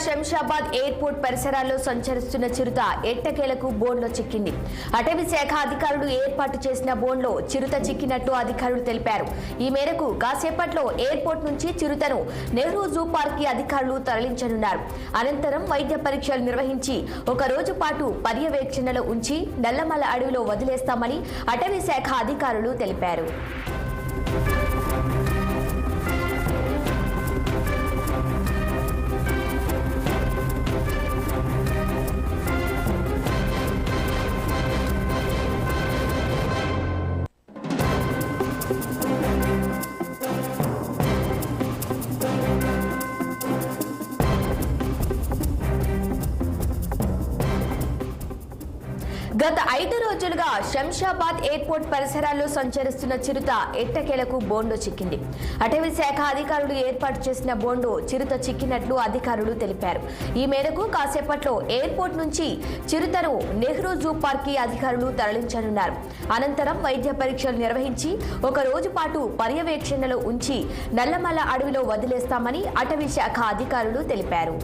Shamshabad airport పరిసరాల్లో సంచరిస్తున్న చిరుత ఎట్టకేలకు బోన్లో చిక్కింది. అటవీ శాఖ అధికారులు ఏర్పాటు చేసిన బోన్లో చిరుత చిక్కినట్టు అధికారులు తెలిపారు. ఈ మేరకు కాసేపట్లో ఎయిర్పోర్ట్ నుంచి చిరుతను నెహ్రూ జూ పార్క్ కి అధికారులు తరలించనున్నారు. అనంతరం వైద్య పరీక్షలు నిర్వహించి ఒక రోజు పాటు పర్యవేక్షణలో ఉంచి నల్లమల్ల అడవిలో వదిలేస్తామని అటవీ శాఖ అధికారులు తెలిపారు. గత 5 రోజులుగా శంషాబాద్ ఎయిర్పోర్ట్ పరిసరాల్లో సంచరిస్తున్న చిరుత ఎట్టకేలకు బోన్లో చిక్కింది. అటవీ శాఖ అధికారులు ఏర్పాటు చేసిన బోన్లో చిరుత చిక్కినట్లు అధికారులు తెలిపారు. ఈ మేరకు కాసేపట్లో ఎయిర్పోర్ట్ నుంచి చిరుతను నెహ్రూ జూ పార్క్ కి అధికారులు తరలించనున్నారు. అనంతరం వైద్య పరీక్షలు నిర్వహించి ఒక రోజు పాటు పర్యవేక్షణలో ఉంచి నల్లమల్ల అడవిలో వదిలేస్తామని అటవీ శాఖ అధికారులు తెలిపారు.